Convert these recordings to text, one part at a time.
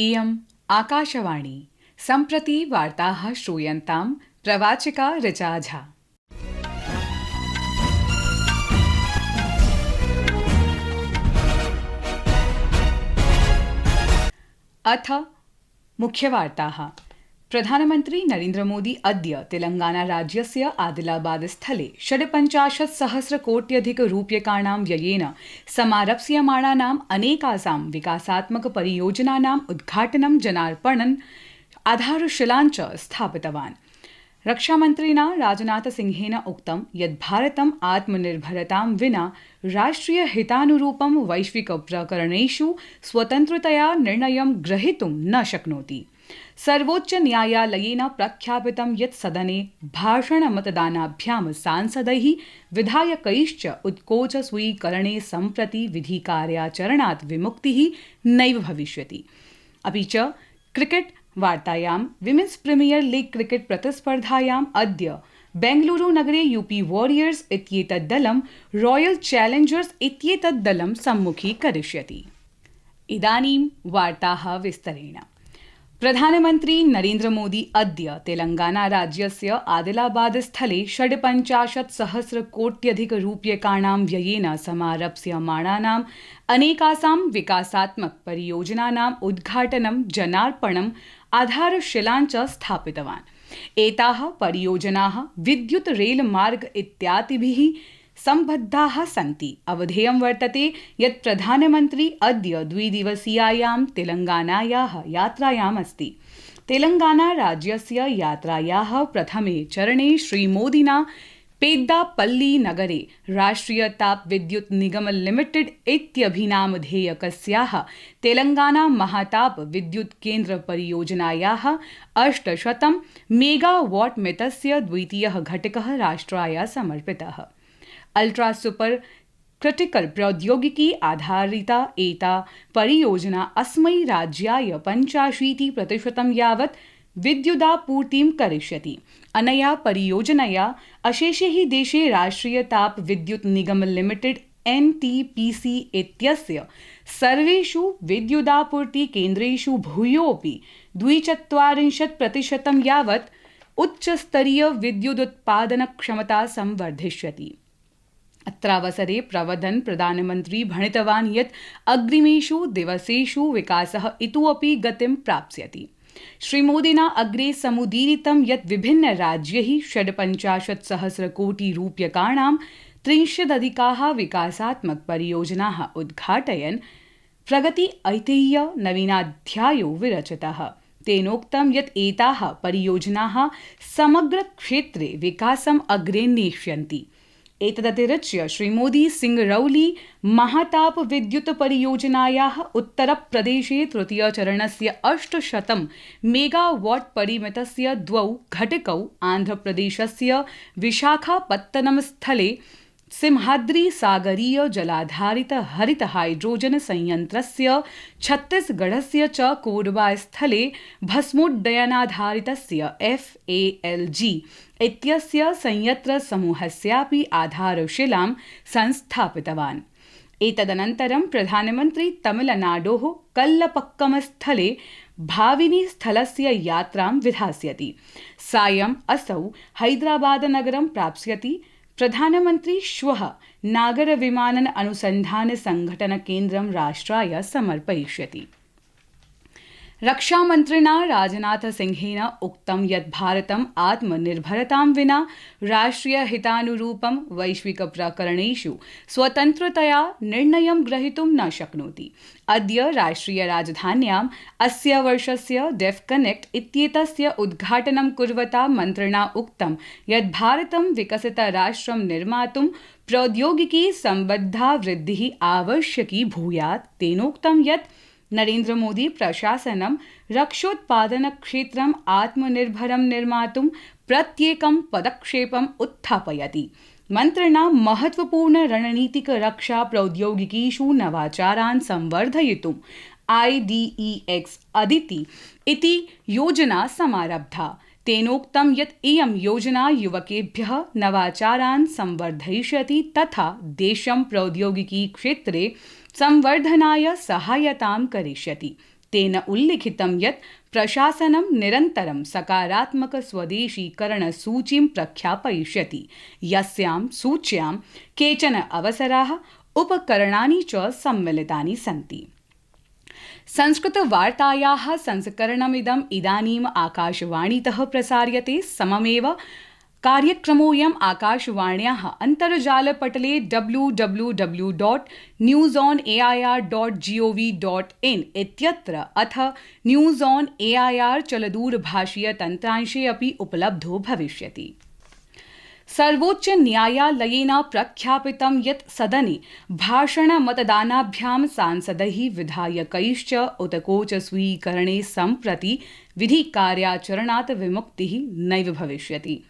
इयम् आकाशवाणी सम्प्रति वार्ताः श्रूयन्तां प्रवाचिका ऋचा झा। अथ मुख्यवार्ताः। प्रधानमन्त्री नरेन्द्र मोदी अद्य तेलंगानाराज्यस्य आदिलाबादस्थले 55,000,कोट्यधिकरूप्यकाणां व्ययेन समारप्स्यमाणानाम् अनेकासां विकासात्मकपरियोजनानाम् उद्घाटनं जनार्पणम् आधारशिलां च स्थापितवान्। रक्षामन्त्रिणा राजनाथसिंहेन उक्तं यत् भारतम् आत्मनिर्भरतां विना राष्ट्रियहितानुरूपं वैश्विकप्रकरणेषु स्वतन्त्रतया निर्णयं ग्रहीतुं न शक्नोति। सर्वोच्चन्यायालयेन प्रख्यापितं यत् सदने भाषणमतदानाभ्यां सांसदैः विधायकैश्च उत्कोचस्वीकरणे सम्प्रति विधिकार्याचरणात् विमुक्तिः नैव भविष्यति। अपि च क्रिकेट् वार्तायां विमेन्स् प्रीमियर लीग क्रिकेट् प्रतिस्पर्धायाम् अद्य बेंगलुरुनगरे यूपी वॉरियर्स् इत्येतत् दलं रॉयल चैलेंजर्स् इत्येतत् दलं सम्मुखीकरिष्यति। इदानीं वार्ताः विस्तरेण। प्रधानमन्त्री नरेन्द्र मोदी अद्य तेलंगानाराज्यस्य आदिलाबादस्थले 55,000,कोट्यधिकरूप्यकाणां व्ययेन समारप्स्यमाणानाम् अनेकासां विकासात्मकपरियोजनानाम् उद्घाटनं जनार्पणम् आधारशिलां च स्थापितवान्। एताः परियोजनाः विद्युत् रेलमार्ग इत्यादिभिः सम्बद्धाः सन्ति। अवधेयं वर्तते यत् प्रधानमन्त्री अद्य द्विदिवसीयायां तेलंगानायाः यात्रायाम् अस्ति। तेलंगानाराज्यस्य यात्रायाः प्रथमे चरणे श्रीमोदिना पेद्दापल्ली नगरे राष्ट्रियतापविद्युत् निगम लिमिटेड् इत्यभिनामधेयकस्याः तेलंगाना महाताप विद्युत् केन्द्र परियोजनायाः 800 मेगावाट् मितस्य द्वितीयः घटकः राष्ट्राय समर्पितः। अल्ट्रा सुपर क्रिटिकल प्रौद्योगिकी आधारिता एता परियोजना अस्मै राज्याय 85% यावत् विद्युदापूर्तिं करिष्यति। अनया परियोजनया अशेषे हि देशे राष्ट्रियताप विद्युत् निगम लिमिटेड् NTPC इत्यस्य सर्वेषु विद्युदापूर्ति केन्द्रेषु भूयोऽपि 42% यावत् उच्चस्तरीय विद्युदुत्पादनक्षमता संवर्धिष्यति। अत्रावसरे प्रवदन् प्रधानमन्त्री भणितवान् यत् अग्रिमेषु दिवसेषु विकासः इतोऽपि गतिं प्राप्स्यति। श्रीमोदिना अग्रे समुदीरितं यत् विभिन्नराज्यैः 55,000,कोटिरूप्यकाणां 30 विकासात्मकपरियोजनाः उद्घाटयन् प्रगति ऐतिह्य नवीनाध्यायो विरचितः। तेनोक्तं यत् एताः परियोजनाः समग्रक्षेत्रे विकासम् अग्रे नेष्यन्ति। एतदतिरिच्य श्रीमोदी सिंगरौली महाताप विद्युत् परियोजनायाः उत्तरप्रदेशे तृतीयचरणस्य 800 मेगावाट् परिमितस्य 2 घटकौ आन्ध्रप्रदेशस्य विशाखापत्तनम स्थले सिंहाद्री सागरीय जलाधारित हरित हाइड्रोजन संयन्त्रस्य छत्तीसगढ़स्य च कोरबा स्थले भस्मोड्डयनाधारितस्य FALG इत्यस्य संयंत्र समूहस्यापि आधारशिलां संस्थापितवान्। एतदनन्तरं प्रधानमन्त्री तमिलनाडोः कल्लपक्कम स्थले भाविनी स्थलस्य यात्रां विधास्यति। सायम् असौ हैदराबादनगरं प्राप्स्यति। प्रधानमन्त्री श्वः नागरविमानन अनुसन्धान संघटन केन्द्रं राष्ट्राय समर्पयिष्यति। रक्षामन्त्रिणा राजनाथसिंहेन उक्तं यत् भारतम् आत्मनिर्भरतां विना राष्ट्रियहितानुरूपं वैश्विकप्रकरणेषु स्वतन्त्रतया निर्णयं ग्रहीतुं न शक्नोति। अद्य राष्ट्रियराजधान्याम् अस्य वर्षस्य डेफ्कनेक्ट् इत्येतस्य उद्घाटनं कुर्वता मन्त्रिणा उक्तं यत् भारतं विकसितराष्ट्रं निर्मातुं प्रौद्योगिकी सम्बद्धा वृद्धिः आवश्यकी भूयात्। तेनोक्तं यत् नरेन्द्र मोदी प्रशासनं रक्षोत्पादनक्षेत्रम् आत्मनिर्भरं निर्मातुं प्रत्येकं पदक्षेपम् उत्थापयति। मन्त्रिणा महत्वपूर्ण रणनीतिक रक्षा प्रौद्योगिकीषु नवाचारान् संवर्धयितुं IDEX अदिति इति योजना समारब्धा। तेनोक्तं यत् इयं योजना युवकेभ्यः नवाचारान् संवर्धयिष्यति तथा देशं प्रौद्योगिकी क्षेत्रे संवर्धनाय सहायतां करिष्यति। तेन उल्लिखितं यत् प्रशासनं निरन्तरं सकारात्मक स्वदेशीकरणसूचीं प्रख्यापयिष्यति, यस्यां सूच्यां केचन अवसराः उपकरणानि च सम्मिलितानि सन्ति। संस्कृतवार्तायाः संस्करणमिदम् इदानीम् आकाशवाणीतः प्रसार्यते। सममेव कार्यक्रमोऽयम् आकाशवाण्याः अन्तर्जालपटले www.newsonair.gov.in इत्यत्र अथ न्यूज़ ऑन AIR चलदूरभाषीयतन्त्रांशे अपि उपलब्धो भविष्यति। सर्वोच्च न्यायालयेन प्रख्यापितं यत् सदने भाषणमतदानाभ्यां सांसदैः विधायकैश्च उत्कोच स्वीकरणे सम्प्रति विधिकार्याचरणात् विमुक्तिः नैव भविष्यति।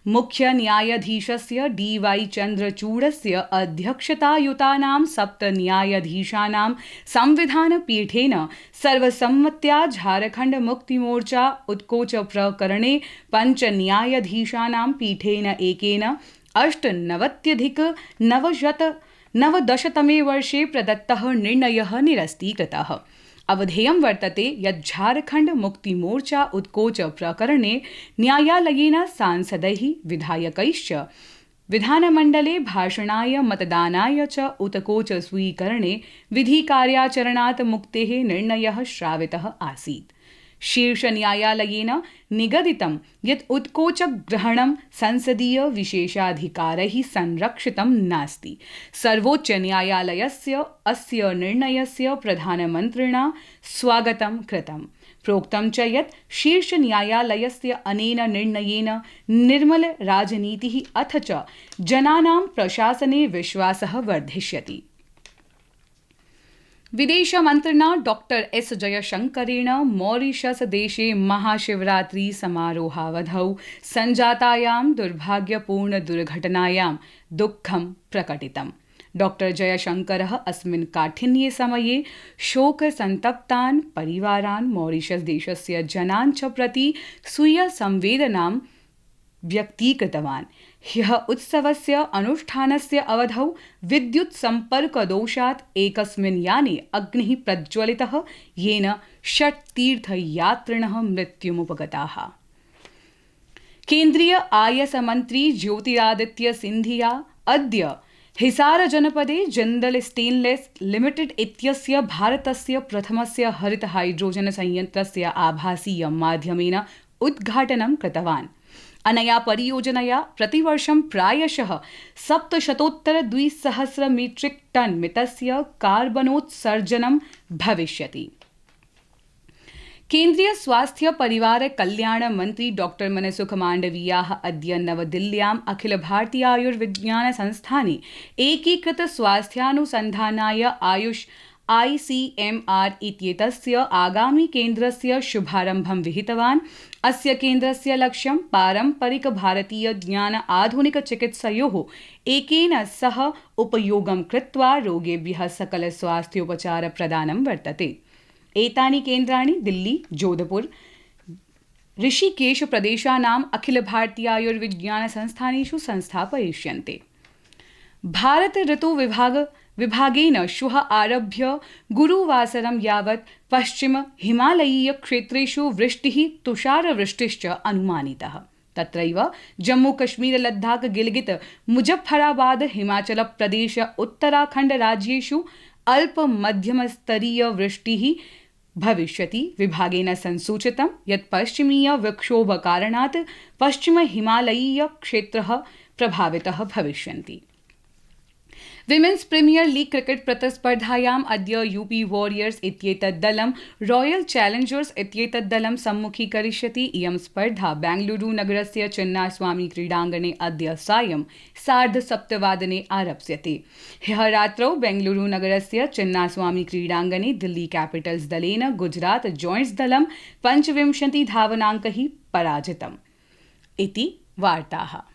मुख्य न्यायाधीशस्य DY चन्द्रचूडस्य अध्यक्षतायुतानां 7 न्यायाधीशानां संविधानपीठेन सर्वसम्मत्या झारखण्ड मुक्तिमोर्चा उत्कोच प्रकरणे 5 न्यायाधीशानां पीठेन एकेन 1990 वर्षे प्रदत्तः निर्णयः निरस्तीकृतः। अवधेयं वर्तते यत् झारखण्ड मुक्तिमोर्चा उत्कोच प्रकरणे न्यायालयेन सांसदैः विधायकैश्च विधानमण्डले भाषणाय मतदानाय च उत्कोच स्वीकरणे विधिकार्याचरणात् मुक्तेः निर्णयः श्रावितः आसीत्। शीर्षन्यायालयेन निगदितं यत् उत्कोचग्रहणं संसदीय विशेषाधिकारैः संरक्षितं नास्ति। सर्वोच्चन्यायालयस्य अस्य निर्णयस्य प्रधानमन्त्रिणा स्वागतं कृतम्। प्रोक्तं च यत् शीर्षन्यायालयस्य अनेन निर्णयेन निर्मलराजनीतिः अथ च जनानां प्रशासने विश्वासः वर्धिष्यति। विदेशमन्त्रिणा डॉक्टर एस जयशंकरेण मॉरिशस देशे महाशिवरात्रि समारोहावधौ संजातायां दुर्भाग्यपूर्ण दुर्घटनायां दुःखं प्रकटितम्। डॉक्टर जयशंकरः अस्मिन् काठिन्ये समये शोकसन्तप्तान् परिवारान्, मॉरिशस देशस्य जनान् च प्रति स्वीयसंवेदनां व्यक्तीकृतवान्। ह्यः उत्सवस्य अनुष्ठानस्य अवधौ विद्युत् सम्पर्कदोषात् एकस्मिन् याने अग्निः प्रज्वलितः, येन 6 तीर्थयात्रिणः मृत्युमुपगताः। केन्द्रीय आयस मन्त्री ज्योतिरादित्य सिन्धिया अद्य हिसार जनपदे जिन्दल स्टेनलेस् लिमिटेड् इत्यस्य भारतस्य प्रथमस्य हरित हाइड्रोजन संयन्त्रस्य आभासीय माध्यमेन उद्घाटनं कृतवान्। अनया परियोजनया प्रतिवर्षं प्रायशः 700-200 मीट्रिक टन् मितस्य कार्बनोत्सर्जनं भविष्यति। केन्द्रीय स्वास्थ्य परिवार कल्याण मंत्री डॉक्टर मनसुख मांडवीयाः अद्य नवदिल्ल्याम् अखिल भारतीय आयुर्विज्ञान संस्थाने एकीकृत स्वास्थ्यानुसन्धानाय आयुष ICMR इत्येतस्य आगामी केन्द्रस्य शुभारम्भं विहितवान्। अस्य केन्द्रस्य लक्ष्यं पारम्परिक भारतीय ज्ञान आधुनिक चिकित्सयोः एकेन सह उपयोगं कृत्वा रोगेभ्यः सकल स्वास्थ्योपचार प्रदानं वर्तते। एतानि केन्द्राणि दिल्ली, जोधपुर, ऋषिकेश प्रदेशानाम् अखिल भारतीय आयुर्विज्ञान संस्थानेषु संस्थापयिष्यन्ते। भारत ऋतु विभागेन श्वः आरभ्य गुरुवासरं यावत् पश्चिम हिमालयीय क्षेत्रेषु वृष्टिः, तुषारवृष्टिश्च अनुमानितः। तत्रैव जम्मू कश्मीर, लद्दाख, गिलगित, मुजफ्फराबाद, हिमाचल प्रदेश, उत्तराखण्ड राज्येषु अल्प मध्यमस्तरीय वृष्टिः भविष्यति। विभागेन संसूचितं यत् पश्चिमीय विक्षोभकारणात् पश्चिम हिमालयीय क्षेत्रः प्रभावितः भविष्यन्ति। विमेन्स प्रीमियर लीग क्रिकेट प्रतिस्पर्धायाम् अद्य यूपी वॉरियर्स इत्येतत् दलं रॉयल चैलेंजर्स इत्येतत् दलं सम्मुखीकरिष्यति। इयं स्पर्धा बेंगलुरु नगरस्य चिन्नास्वामी क्रीडाङ्गणे अद्य सायं 7:30 आरप्स्यते। ह्यः रात्रौ बेंगलुरु नगरस्य चिन्नास्वामी क्रीडाङ्गणे दिल्ली कैपिटल्स दलेन गुजरात जॉयंट्स दलं 25 धावनाङ्कैः पराजितम्। इति वार्ताः।